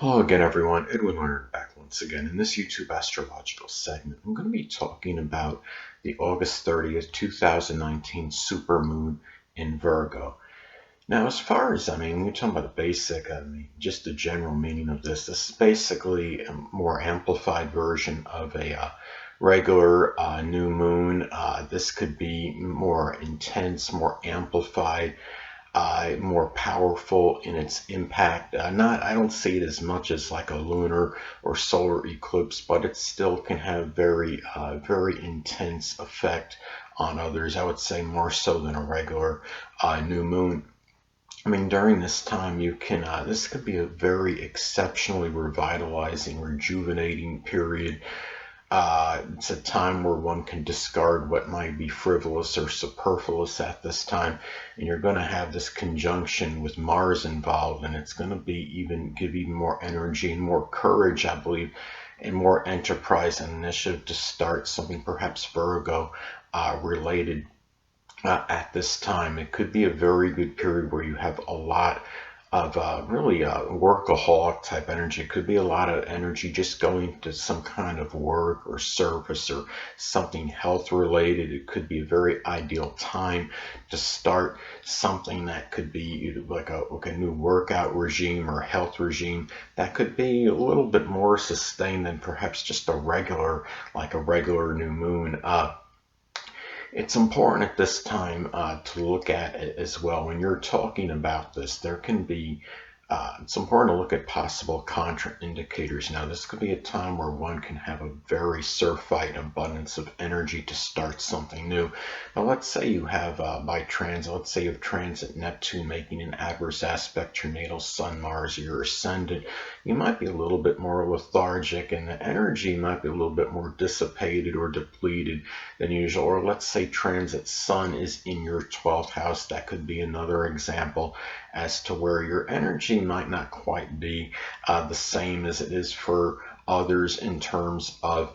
Hello again, everyone. Edwin Learnard back once again. In this YouTube astrological segment, I'm going to be talking about the August 30th, 2019 supermoon in Virgo. Now, as far as, when you're talking about the basic, just the general meaning of this is basically a more amplified version of a regular new moon. This could be more intense, more amplified, more powerful in its impact. I don't see it as much as like a lunar or solar eclipse, but it still can have very intense effect on others. I would say more so than a regular new moon. During this time, this could be a very exceptionally revitalizing, rejuvenating period. It's a time where one can discard what might be frivolous or superfluous at this time, and you're going to have this conjunction with Mars involved, and it's going to give even more energy and more courage, I believe, and more enterprise and initiative to start something perhaps Virgo related at this time. It could be a very good period where you have a lot of really workaholic type energy. It could be a lot of energy just going to some kind of work or service or something health related. It could be a very ideal time to start something that could be like a new workout regime or health regime that could be a little bit more sustained than perhaps just like a regular new moon. It's important at this time to look at it as well. When you're talking about this, it's important to look at possible contraindicators. Now, this could be a time where one can have a very surfeit abundance of energy to start something new. Now, let's say you have let's say you have transit Neptune making an adverse aspect to your natal Sun, Mars, or your ascendant. You might be a little bit more lethargic, and the energy might be a little bit more dissipated or depleted than usual. Or let's say transit Sun is in your 12th house. That could be another example as to where your energy might not quite be the same as it is for others in terms of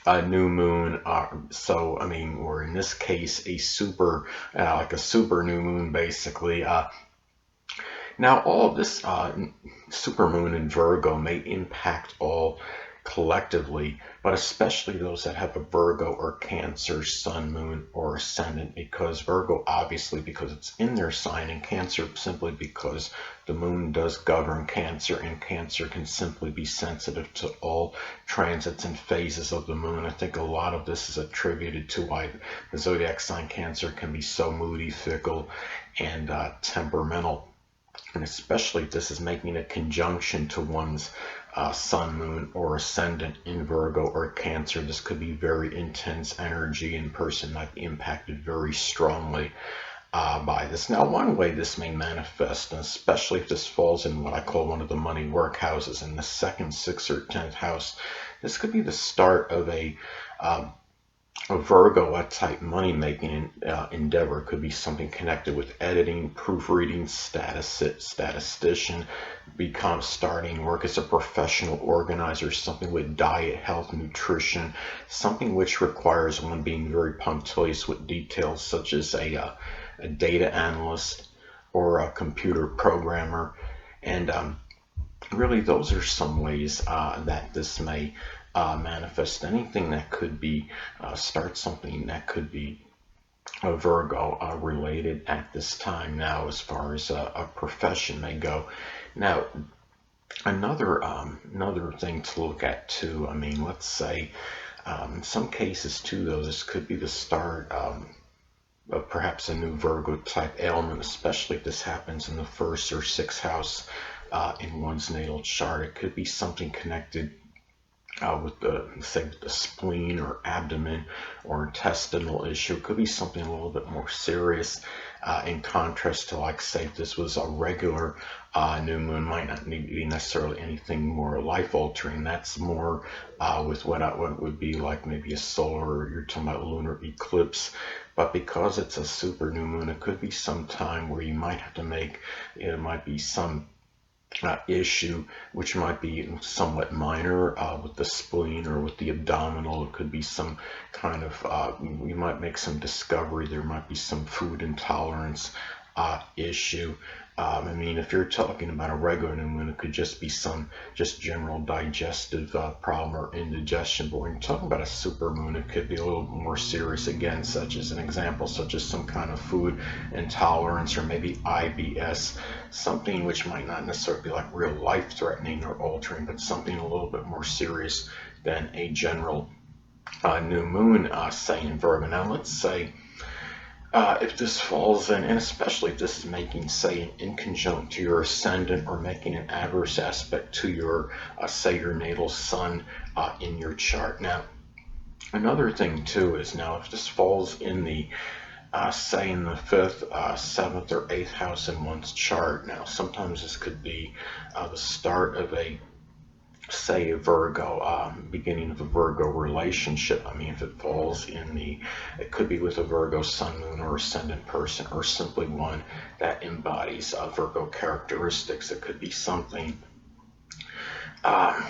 a new moon. Or in this case, like a super new moon, basically. Now, all of this supermoon in Virgo may impact all collectively, but especially those that have a Virgo or Cancer sun, moon, or ascendant, because Virgo, obviously, because it's in their sign, and Cancer simply because the moon does govern Cancer, and Cancer can simply be sensitive to all transits and phases of the moon. I think a lot of this is attributed to why the zodiac sign Cancer can be so moody, fickle, and temperamental. And especially if this is making a conjunction to one's sun, moon, or ascendant in Virgo or Cancer, this could be very intense energy, and person might be impacted very strongly by this. Now, one way this may manifest, and especially if this falls in what I call one of the money work houses, in the second, sixth, or 10th house, this could be the start of a Virgo type money making endeavor. Could be something connected with editing, proofreading, statistician, starting work as a professional organizer, something with diet, health, nutrition, something which requires one being very punctilious with details, such as a data analyst or a computer programmer. And really, those are some ways that this may manifest. Anything that could be start something that could be a Virgo related at this time. Now, as far as a profession may go, now another thing to look at too. Let's say in some cases too, though, this could be the start of perhaps a new Virgo type ailment, especially if this happens in the first or sixth house in one's natal chart. It could be something connected with the spleen or abdomen or intestinal issue. It could be something a little bit more serious, in contrast to, like, say, if this was a regular new moon. Might not need to be necessarily anything more life altering. That's more with what would be like maybe a solar, or you're talking about lunar eclipse. But because it's a super new moon, it could be some time where you might have to it might be some issue which might be somewhat minor with the spleen or with the abdominal. It could be some kind of, you might make some discovery, there might be some food intolerance issue. I mean, if you're talking about a regular new moon, it could just be some just general digestive problem or indigestion. But when you're talking about a super moon, it could be a little more serious again, such as an example, such as some kind of food intolerance or maybe IBS, something which might not necessarily be like real life threatening or altering, but something a little bit more serious than a general new moon, say in Virgo. Now, let's say if this falls in, and especially if this is making, say, an inconjunct to your ascendant or making an adverse aspect to your, say, your natal sun in your chart. Now, another thing too is now if this falls in the, say, in the fifth, seventh, or eighth house in one's chart. Now, sometimes this could be the start of a, say, a Virgo, beginning of a Virgo relationship. I mean, if it falls in the, it could be with a Virgo sun, moon, or ascendant person, or simply one that embodies Virgo characteristics. It could be something, uh,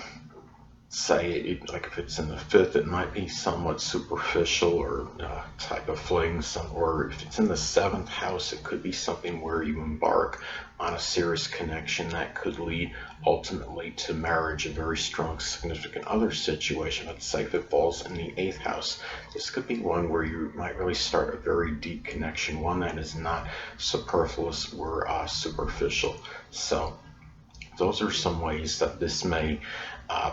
say, like if it's in the fifth, it might be somewhat superficial or type of fling. Or if it's in the seventh house, it could be something where you embark on a serious connection that could lead ultimately to marriage, a very strong significant other situation. Let's say if it falls in the eighth house, this could be one where you might really start a very deep connection, one that is not superfluous or superficial. So those are some ways that this may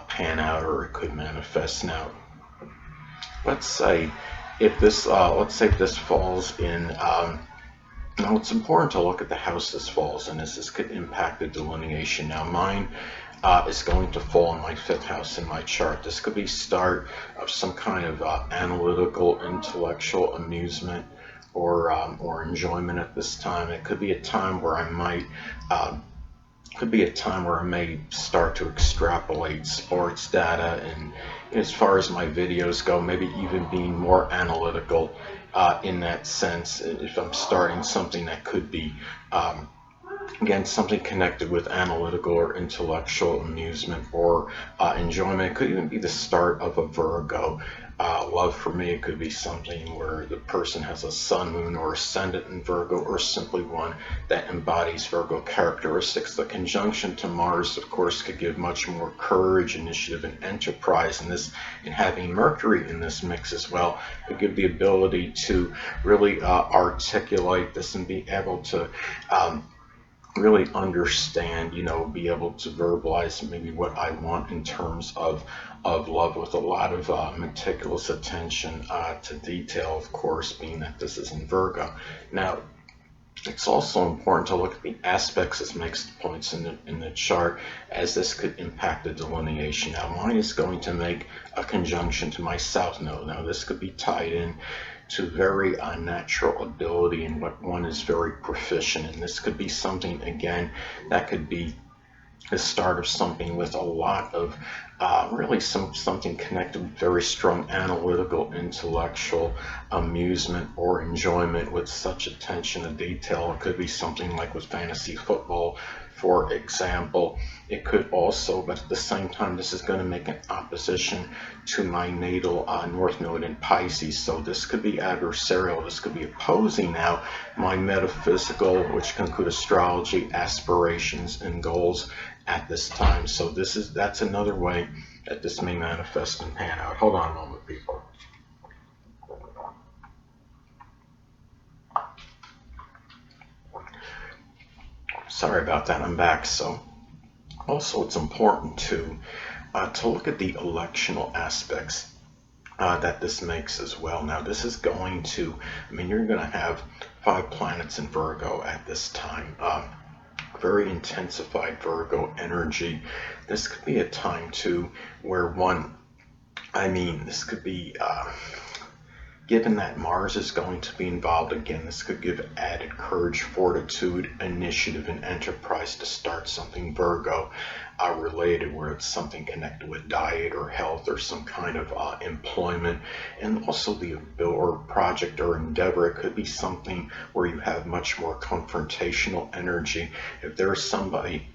pan out, or it could manifest. Now, let's say if this, let's say if this falls in. Now, it's important to look at the house this falls in, as this could impact the delineation. Now, mine is going to fall in my fifth house in my chart. This could be start of some kind of analytical, intellectual amusement or enjoyment at this time. It could be a time where I might uh, could be a time where I may start to extrapolate sports data, and as far as my videos go, maybe even being more analytical in that sense. If I'm starting something that could be, again, something connected with analytical or intellectual amusement or enjoyment. It could even be the start of a Virgo. Love for me, it could be something where the person has a sun, moon, or ascendant in Virgo, or simply one that embodies Virgo characteristics. The conjunction to Mars, of course, could give much more courage, initiative, and enterprise. And having Mercury in this mix as well, could give the ability to really articulate this and be able to really understand, be able to verbalize maybe what I want in terms of love, with a lot of meticulous attention to detail, of course, being that this is in Virgo. Now, it's also important to look at the aspects this makes the points in the chart, as this could impact the delineation. Now, mine is going to make a conjunction to my south node. Now, this could be tied in to very unnatural ability and what one is very proficient in. This could be something, again, that could be the start of something with a lot of really something connected with very strong analytical, intellectual amusement or enjoyment with such attention to detail. It could be something like with fantasy football, for example. It could also, but at the same time, this is going to make an opposition to my natal North Node in Pisces. So this could be adversarial. This could be opposing now my metaphysical, which can include astrology, aspirations, and goals at this time. So that's another way that this may manifest and pan out. Hold on a moment, people. Sorry about that. I'm back. So also, it's important to look at the electional aspects that this makes as well. Now, this is going to, I mean, you're going to have 5 planets in Virgo at this time. Very intensified Virgo energy. This could be a time too where this could be, given that Mars is going to be involved again, this could give added courage, fortitude, initiative, and enterprise to start something Virgo related, where it's something connected with diet or health or some kind of employment, and also the or project or endeavor. It could be something where you have much more confrontational energy. If there's somebody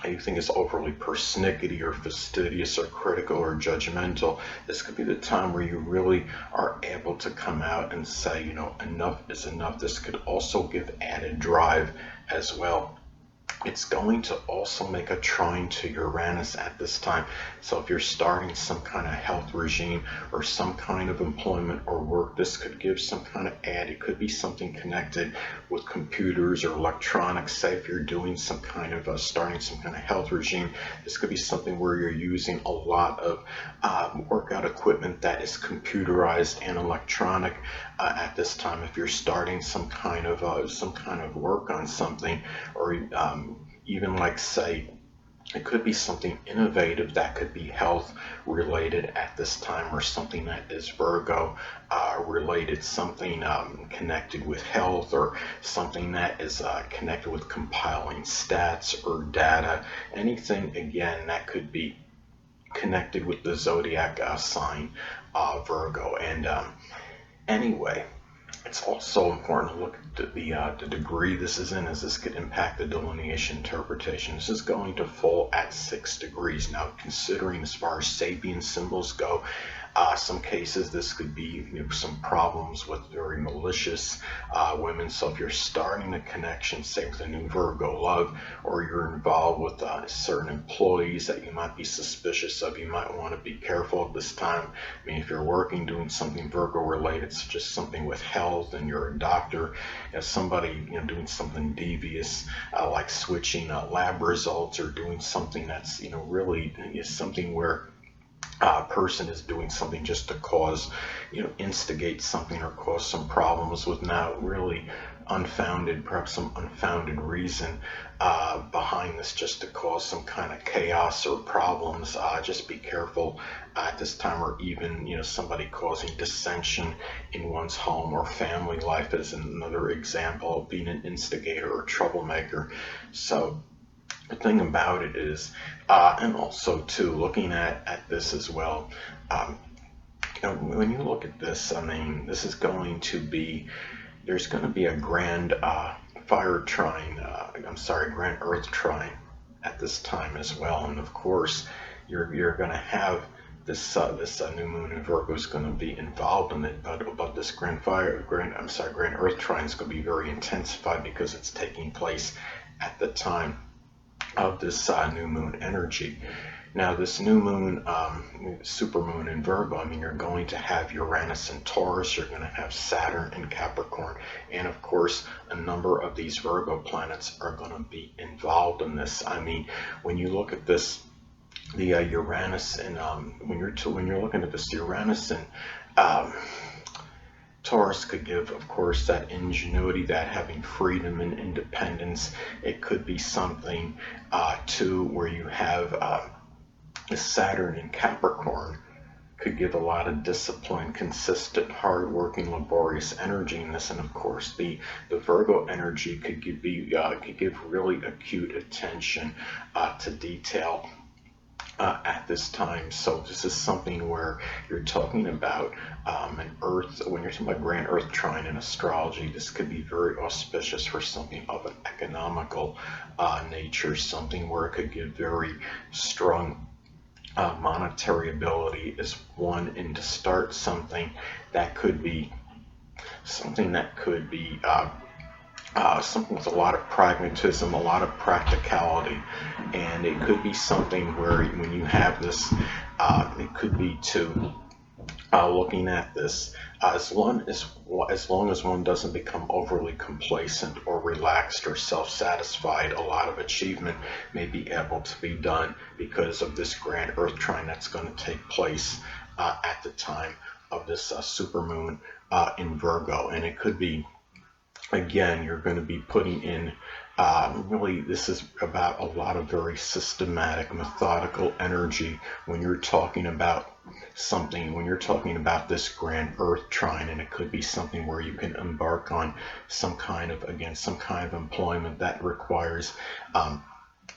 you think is overly persnickety or fastidious or critical or judgmental, this could be the time where you really are able to come out and say, enough is enough. This could also give added drive as well it's going to also make a trine to Uranus at this time. So if you're starting some kind of health regime or some kind of employment or work, this could give some kind of ad. It could be something connected with computers or electronics. Say if you're doing some kind of starting some kind of health regime, this could be something where you're using a lot of workout equipment that is computerized and electronic at this time. If you're starting some kind of work on something, or even like say it could be something innovative that could be health related at this time, or something that is Virgo related, something connected with health, or something that is connected with compiling stats or data, anything again that could be connected with the zodiac sign Virgo. And anyway, it's also important to look at the degree this is in, as this could impact the delineation interpretation. This is going to fall at 6 degrees. Now, considering as far as Sabian symbols go, some cases this could be some problems with very malicious women. So if you're starting a connection, say with a new Virgo love, or you're involved with certain employees that you might be suspicious of, you might want to be careful at this time. I mean, if you're working doing something Virgo related, such as something with health, and you're a doctor, somebody doing something devious like switching lab results, or doing something that's really is something where person is doing something just to cause, instigate something or cause some problems with not really unfounded, perhaps some unfounded reason behind this, just to cause some kind of chaos or problems. Just be careful at this time, or even, somebody causing dissension in one's home or family life is another example of being an instigator or troublemaker. So the thing about it is, and also too, looking at this as well, when you look at this, I mean, this is going to be, there's going to be a grand fire trine, grand earth trine at this time as well. And of course, you're going to have this new moon in Virgo is going to be involved in it, but this grand earth trine is going to be very intensified because it's taking place at the time of this new moon energy. Now, this new moon, supermoon in Virgo, I mean, you're going to have Uranus in Taurus, you're going to have Saturn in Capricorn, and of course, a number of these Virgo planets are going to be involved in this. I mean, when you look at this, the Uranus, and when you're looking at this, the Uranus and Taurus could give, of course, that ingenuity, that having freedom and independence. It could be something, too, where you have Saturn in Capricorn could give a lot of discipline, consistent, hardworking, laborious energy in this. And of course, the Virgo energy could give really acute attention to detail at this time. So this is something where you're talking about an Earth, when you're talking about grand Earth trine in astrology, this could be very auspicious for something of an economical nature, something where it could give very strong monetary ability is one, and to start something that could be something with a lot of pragmatism, a lot of practicality, and it could be something where when you have this, it could be to looking at this as long as one doesn't become overly complacent or relaxed or self-satisfied, a lot of achievement may be able to be done because of this grand Earth trine that's going to take place at the time of this supermoon in Virgo. And it could be, again, you're going to be putting in really, this is about a lot of very systematic, methodical energy when you're talking about something, when you're talking about this grand Earth trine. And it could be something where you can embark on some kind of employment that requires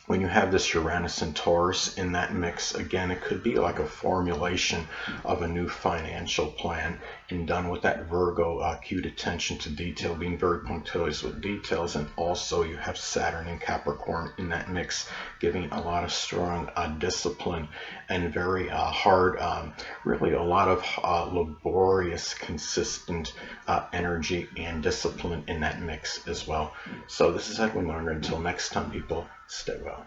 When you have this Uranus and Taurus in that mix, again, it could be like a formulation of a new financial plan, and done with that Virgo acute attention to detail, being very punctilious with details. And also you have Saturn and Capricorn in that mix, giving a lot of strong discipline and very hard, really a lot of laborious, consistent energy and discipline in that mix as well. So this is Edwin Learnard. Until next time, people, stay well.